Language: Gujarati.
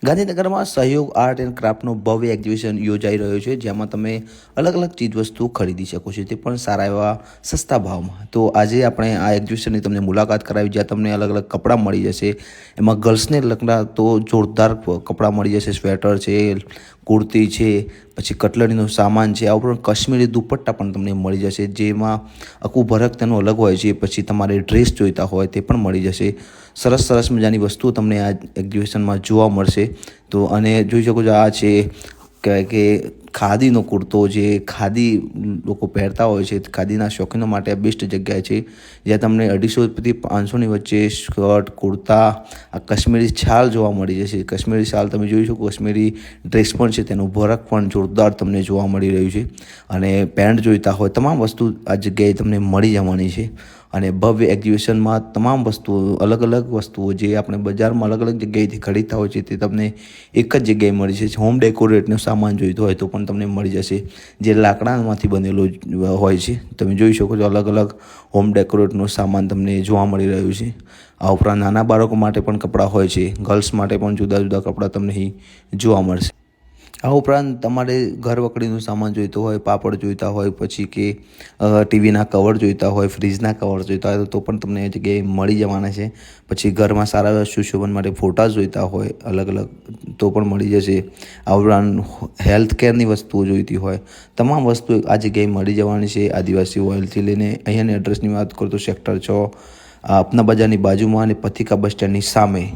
ગાંધીનગરમાં સહયોગ આર્ટ એન્ડ ક્રાફ્ટનો ભવ્ય એક્ઝિબિશન યોજાઈ રહ્યો છે, જેમાં તમે અલગ અલગ ચીજવસ્તુ ખરીદી શકો છો, તે પણ સારા એવા સસ્તા ભાવમાં. તો આજે આપણે આ એક્ઝિબિશનની તમને મુલાકાત કરાવી, જ્યાં તમને અલગ અલગ કપડાં મળી જશે. એમાં ગર્લ્સને લગતા તો જોરદાર કપડાં મળી જશે. સ્વેટર છે, કુર્તી છે, પછી કટલરીનો સામાન છે. આ ઉપરાંત કાશ્મીરી દુપટ્ટા પણ તમને મળી જશે, જેમાં આખું ભરત તેનું અલગ હોય છે. પછી તમારે ડ્રેસ જોઈતા હોય તે પણ મળી જશે. સરસ સરસ મજાની વસ્તુઓ તમને આ એક્ઝિબિશનમાં જોવા મળશે. તો અને જોઈ શકો છો, આ છે કહેવાય કે ખાદીનો કુર્તો, જે ખાદી લોકો પહેરતા હોય છે. ખાદીના શોખીનો માટે આ બેસ્ટ જગ્યા છે, જ્યાં તમને 250થી 500ની વચ્ચે શર્ટ, કુર્તા, આ કાશ્મીરી શાલ જોવા મળી જશે. કાશ્મીરી શાલ તમે જોઈ શકો, કાશ્મીરી ડ્રેસ પણ છે, તેનું ભરત પણ જોરદાર તમને જોવા મળી રહ્યું છે. અને પેન્ટ જોઈતા હોય તમામ વસ્તુ આ જગ્યાએ તમને મળી જવાની છે. અને ભવ્ય એક્ઝિબિશનમાં તમામ વસ્તુઓ, અલગ અલગ વસ્તુઓ જે આપણે બજારમાં અલગ અલગ જગ્યાએથી ખરીદતા હોય છે, તે તમને એક જ જગ્યાએ મળી જશે. હોમ ડેકોરેટનો સામાન જોઈતો હોય તો પણ તમને મળી જશે, જે લાકડામાંથી બનેલો હોય છે. તમે જોઈ શકો છો, અલગ અલગ હોમ ડેકોરેટનો સામાન તમને જોવા મળી રહ્યું છે. આ ઉપરાંત નાના બાળકો માટે પણ કપડાં હોય છે. ગર્લ્સ માટે પણ જુદા જુદા કપડાં તમને અહીં જોવા મળશે. આ ઉપરાંત તમારે ઘર વખરીનું સામાન જોઈતો હોય, પાપડ જોઈતા હોય, પછી કે ટીવીના કવર જોઈતા હોય, ફ્રીજના કવર જોઈતા હોય, તો પણ તમને એ જગ્યાએ મળી જવાના છે. પછી ઘરમાં સારા એવા સુશોભન માટે ફોટા જોઈતા હોય અલગ અલગ, તો પણ મળી જશે. આ ઉપરાંત હેલ્થ કેરની વસ્તુઓ જોઈતી હોય, તમામ વસ્તુ આ જગ્યાએ મળી જવાની છે. આદિવાસી ઓઇલથી લઈને અહીંયાની એડ્રેસની વાત કરું તો સેક્ટર 6 આપના બજારની બાજુમાં અને પથિકા બસ સ્ટેન્ડની સામે